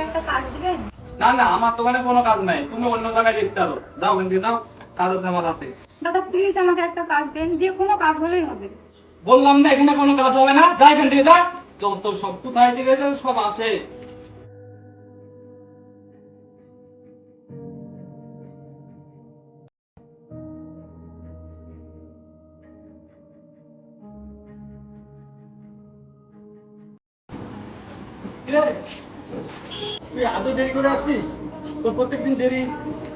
একটা কাজ দিবেন? না না, আমার দোকানে কোনো কাজ নাই, তুমি অন্য জায়গায় দেখতে পারো। যাও কিন্তু যাও, কাজ আছে আমার হাতে। দাদা প্লিজ আমাকে একটা কাজ দেন, যে কোনো কাজ হলেই হবে। বললাম না এখানে কোনো কাজ হবে না, যা এখান থেকে যা। যত সব কোথায় থেকে সব আসে। তুই এত দেরি করে আসছিস? তোর প্রত্যেকদিন দেরি,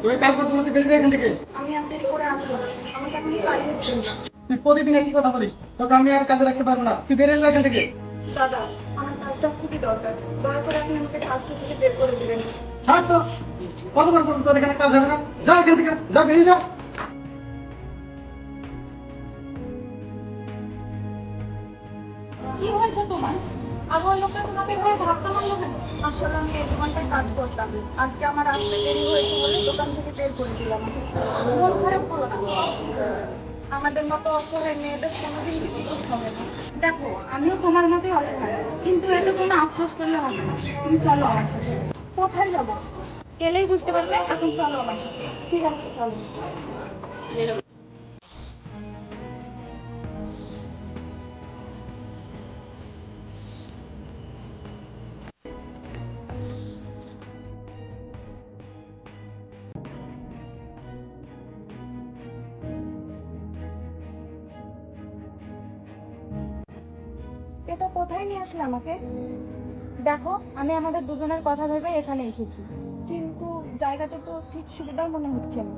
তুই কাজ করতে করতে বেরিয়ে যায় এখান থেকে। আমি আর দেরি করে আসবো না, আমাকে আপনি কাজ দিচ্ছেন না। তুই প্রতিদিন একই কথা বলিস, তোকে আমি আর কাজে রাখতে পারবো না, তুই বেরিয়ে যা এখান থেকে। দাদা আমার কাজটা খুবই দরকার, দয়া করে আপনি আমাকে কাজ থেকে বের করে দিবেন। ছাড় তো, কতবার বলবো তোর এখানে কাজ হবে না? যা এখান থেকে, যা বেরিয়ে যা। কি হয়েছে তোমার? আর ওই লোকটা তোমাকে ঘরে ধাক্কা মারলো কেন? আসলে আমি এই দোকানটায় কাজ করতাম, আজকে আমার আসতে দেরি হয়েছে বলে দোকান থেকে বের করে দিলাম। মন খারাপ করো না, আমাদের মতো অসহায় মেয়েদের কোনোদিন কিছু করতে হবে না। দেখো আমিও তোমার মতোই অসহায়, কিন্তু এতে কোনো আফসোস করলে হবে না। তুমি চলো আমার সাথে। কোথায় যাবো গেলেই বুঝতে পারবে, এখন চলো আমার সাথে। ঠিক আছে চলো। এটা কোথায় নিয়ে আসলে আমাকে? দেখো আমি আমাদের দুজনের কথা ভেবে এখানে এসেছি, কিন্তু জায়গাটা তো ঠিক সুবিধার মনে হচ্ছে না।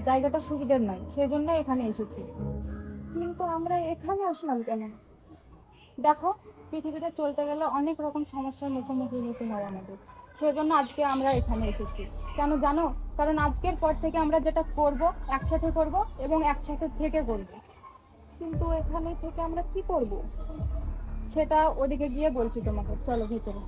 জায়গাটা সুবিধার নয়, সেজন্য এখানে এসেছি। কিন্তু আমরা এখানে আসলাম কেন? দেখো পৃথিবীতে চলতে গেলে অনেক রকম সমস্যার মুখোমুখি হতে হয় আমাদের, সেজন্য আজকে আমরা এখানে এসেছি। কেন জানো? কারণ আজকের পর থেকে আমরা যেটা করব একসাথে করব এবং একসাথে থেকে করব। কিন্তু এখানে থেকে আমরা কি করব সেটা ওদিকে গিয়ে বলছি তোমাকে, চলো ভিতরে।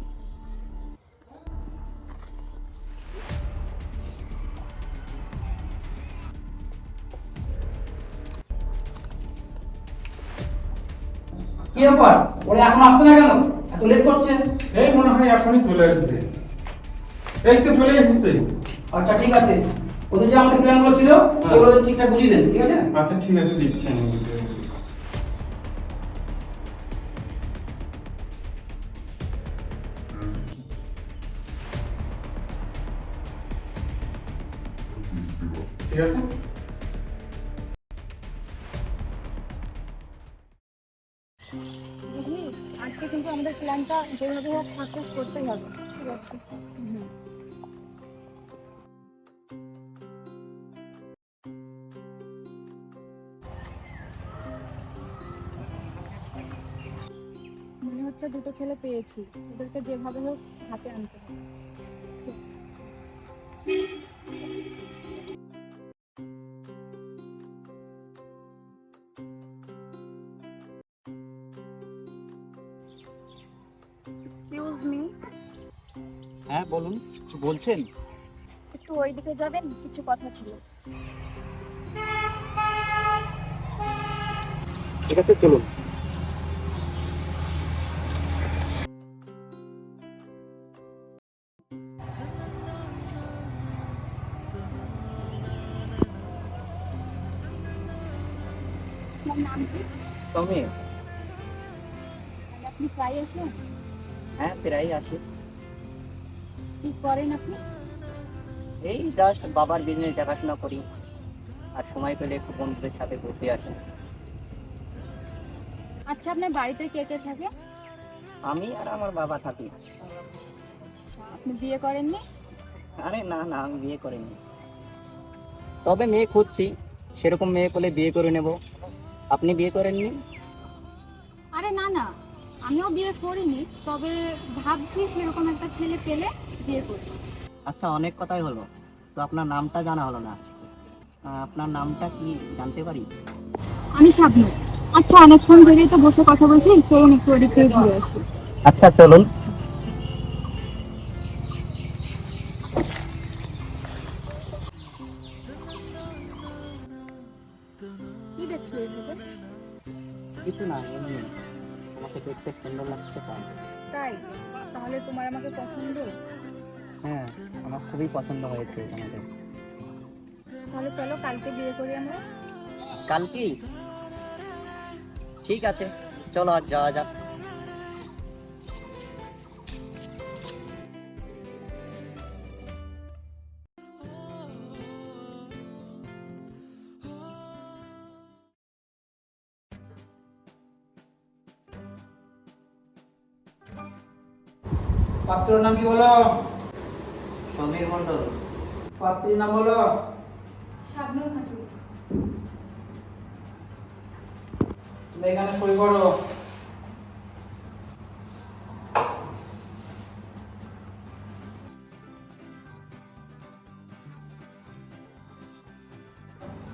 কি ব্যাপার, ওরা এখন আসছে না কেন? এত লেট করছে? এই মনে হয় এখনই চলে আসবে। এই তো চলে এসেছে। আচ্ছা ঠিক আছে, ওদের যে আমাদের প্ল্যানগুলো ছিল সেগুলো ঠিকঠাক বুঝিয়ে দেন, ঠিক আছে? আচ্ছা ঠিক আছে, দিচ্ছি আমি। ঠিক আছে। বুঝলি, আজকে কিন্তু আমাদের প্ল্যানটা যেভাবে হোক সাকসেস করতেই হবে। ঠিক আছে। মনে হচ্ছে দুটো ছেলে পেয়েছি, ওদেরকে যেভাবে হোক হাতে আনতে হবে। এক্সকিউজ মি, হ্যাঁ বলুন, কিছু বলছেন? একটু ওইদিকে যাবেন, কিছু কথা ছিল। ঠিক আছে চলুন। আপনার নাম কি? তুমি? মানে আপনি প্রায় আসেন? হ্যাঁ প্রায় আসি। কি করেন আপনি? এই জাস্ট বাবার বিজনেস দেখাশোনা করি, আর সময় পেলে একটু বন্ধুদের সাথে ঘুরতে আসি। আচ্ছা আপনার বাড়িতে কে কে থাকে? আমি আর আমার বাবা থাকি। আচ্ছা, আপনি বিয়ে করেননি? আরে না না, আমি বিয়ে করিনি, তবে মেয়ে খুঁজছি, সেরকম মেয়ে পেলে বিয়ে করে নেব। আপনি বিয়ে করেননি? আরে না না, আমিও বিয়ে করিনি, তবে ভাবছি সেরকম একটা ছেলে পেলে বিয়ে করব। আচ্ছা অনেক কথাই হলো, তো আপনার নামটা জানা হলো না। আপনার নামটা কি জানতে পারি? আমি শাবনূর। আচ্ছা অনেকক্ষণ ধরেই তো বসে কথা বলছি, চলুন একটু ওদিক থেকে ঘুরে আসি। আচ্ছা চলুন। কি দেখছো এইভাবে? কিছু না, এমনি আমাকে দেখতে সুন্দর লাগছে তাই। তাই? তাহলে তোমার আমাকে পছন্দ? হ্যাঁ, আমার খুবই পছন্দ হয়েছে তোমাদের। তাহলে চলো কালকে বিয়ে করি আমরা। কালকেই? ঠিক আছে, চলো আজ যাওয়া যাক। পাত্রের নাম কি বলো? সমীর মণ্ডল। পাত্রীর নাম বলো? শাবনূর খাতুন। তুমি এখানে সই করো।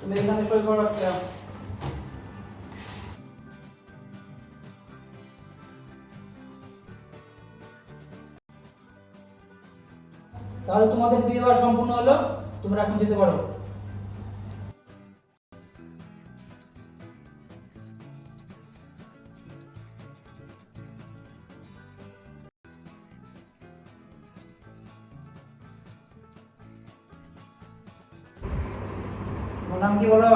তুমি এখানে সই করো একটা। তাহলে তোমাদের বিয়ে হওয়া সম্পূর্ণ হলো, তোমরা এখন যেতে পারো। তোমার নাম কি বলো?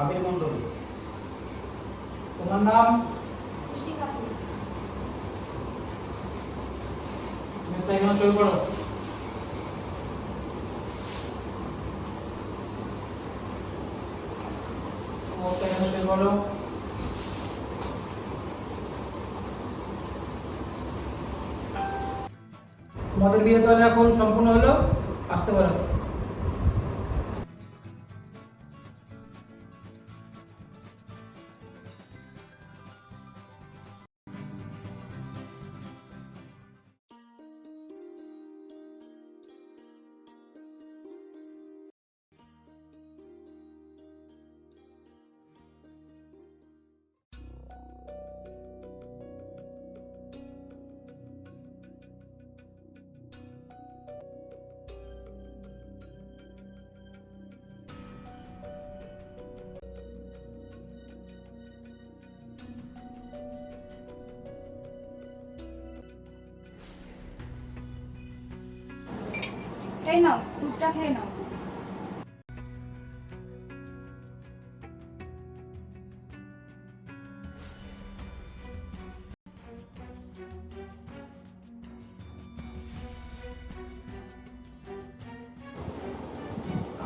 আবির মণ্ডল। তোমার নাম? খুশি খাতুন। তুমি একটা এখানে সই করো। ওকে, এখানে সই করো। তোমাদের বিয়ে তাহলে এখন সম্পূর্ণ হলো, আসতে পারো। এই নাও, দুধটা খেয়ে নাও।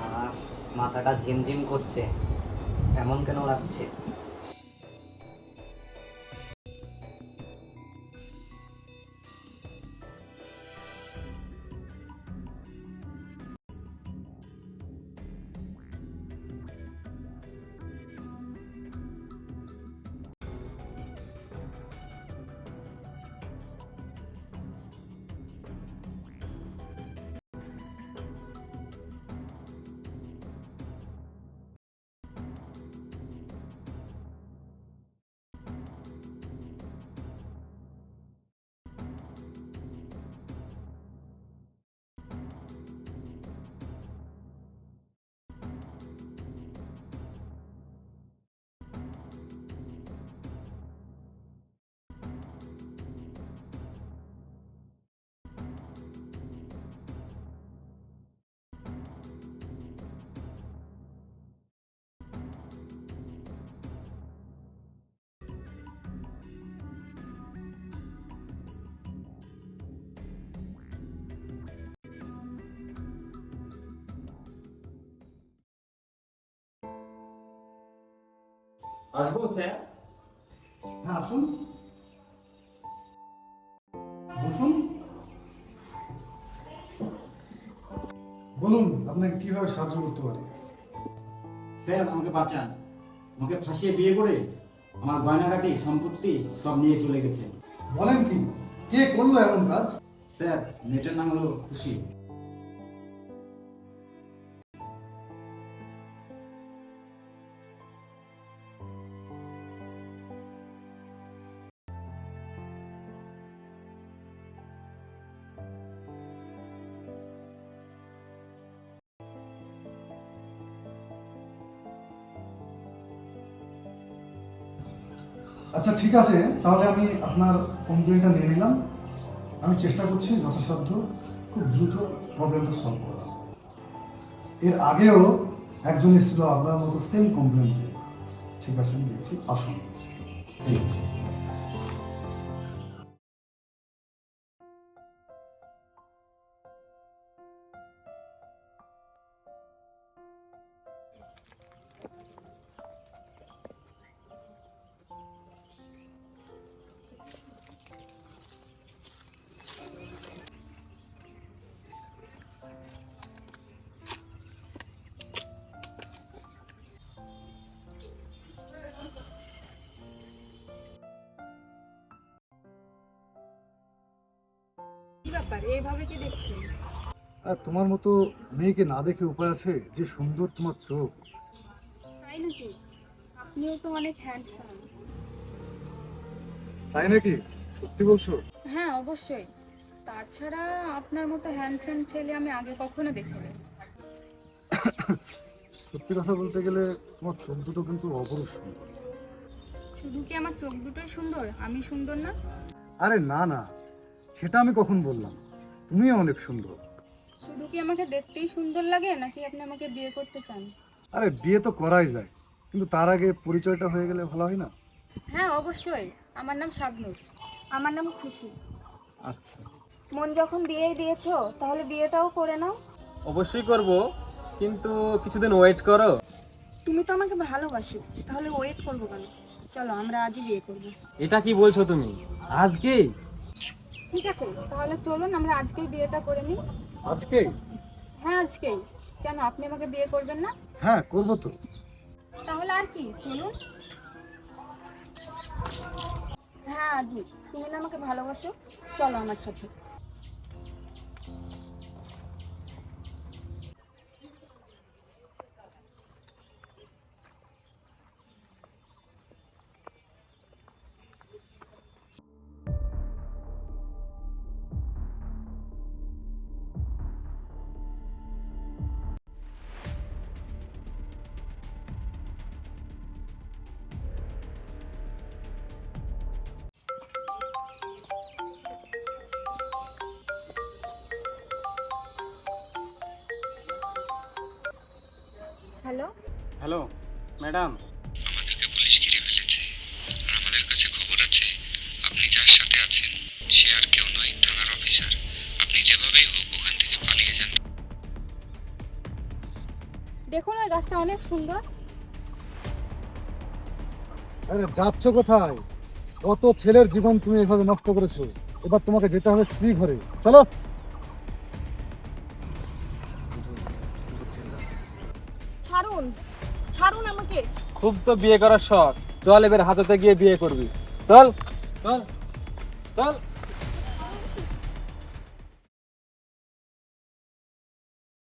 আর মাথাটা ঝিমঝিম করছে, এমন কেন লাগছে? আসবো স্যার? হ্যাঁ, আসুন, বসুন। বলুন, আপনাকে কিভাবে সাহায্য করতে পারি? স্যার আমাকে বাঁচান, আমাকে ফাঁসিয়ে বিয়ে করে আমার গয়নাগাটি সম্পত্তি সব নিয়ে চলে গেছে। বলেন কি, কে করলো এমন কাজ? স্যার মেয়েটার নাম হলো খুশি। আচ্ছা, ঠিক আছে, তাহলে আমি আপনার কমপ্লেনটা নিয়ে নিলাম। আমি চেষ্টা করছি যথাসাধ্য খুব খুব দ্রুত প্রবলেমটা সলভ করলাম। এর আগেও একজন এসেছিল আপনার মতো সেম কমপ্লেন নিয়ে। ঠিক আছে, আমি দেখছি, আসুন। ঠিক আছে। কি ব্যাপার, এইভাবে কি দেখছেন? আর তোমার মতো মেয়েকে না দেখে উপায় আছে? যে সুন্দর তোমার চোখ। তাই নাকি? আপনিও তো অনেক হ্যান্ডসাম। তাই নাকি? সত্যি বলছো? হ্যাঁ, অবশ্যই। তাছাড়া আপনার মতো হ্যান্ডসাম ছেলে আমি আগে কখনো দেখিনি। সত্যি কথা বলতে গেলে তোমার চোখ দুটো কিন্তু অপরূপ সুন্দর। শুধু কি আমার চোখ দুটোই সুন্দর, আমি সুন্দর না? আরে না না, সেটা আমি কখন বললাম? তুমিও অনেক সুন্দর। শুধু কি আমাকে দেখতেই সুন্দর লাগে, নাকি আপনি আমাকে বিয়ে করতে চান? আরে বিয়ে তো করাই যায়, কিন্তু তার আগে পরিচয়টা হয়ে গেলে ভালো হয় না? হ্যাঁ, অবশ্যই। আমার নাম শাবনূর। আমার নাম খুশি। আচ্ছা, মন যখন দিয়েই দিয়েছো, তাহলে বিয়েটাও করে নাও। অবশ্যই করব, কিন্তু কিছুদিন ওয়েট করো। তুমি তো আমাকে ভালোবাসো, তাহলে ওয়েট করবো কেন? চলো আমরা আজই বিয়ে করবো। এটা কি বলছো তুমি? আজকে? ঠিক আছে, তাহলে চলুন আমরা আজকেই বিয়েটা করে নিই। আজকেই? হ্যাঁ, আজকেই। কেন, আপনি আমাকে বিয়ে করবেন না? হ্যাঁ, করবো তো। তাহলে আর কি, চলুন। হ্যাঁ আজই। তুমি না আমাকে ভালোবাসো, চলো আমার সাথে। হ্যালো। হ্যালো ম্যাডাম, আমাদেরকে পুলিশ ঘিরে ফেলেছে, আর আমাদের কাছে খবর আছে আপনি যার সাথে আছেন সে আর কেউ নয়, থানার অফিসার। আপনি যেভাবেই হোক ওখান থেকে পালিয়ে যান। দেখুন, ওই গাছটা অনেক সুন্দর। আরে যাচ্ছ কোথায়? কত ছেলের জীবন তুমি এভাবে নষ্ট করেছো। এবার তোমাকে যেতে হবে স্ত্রী ঘরে। চলো। ছাড়ুন, ছাড়ুন আমাকে। খুব তো বিয়ে করার শখ, চল এবার হাতেতে গিয়ে বিয়ে করবি। চল চল চল।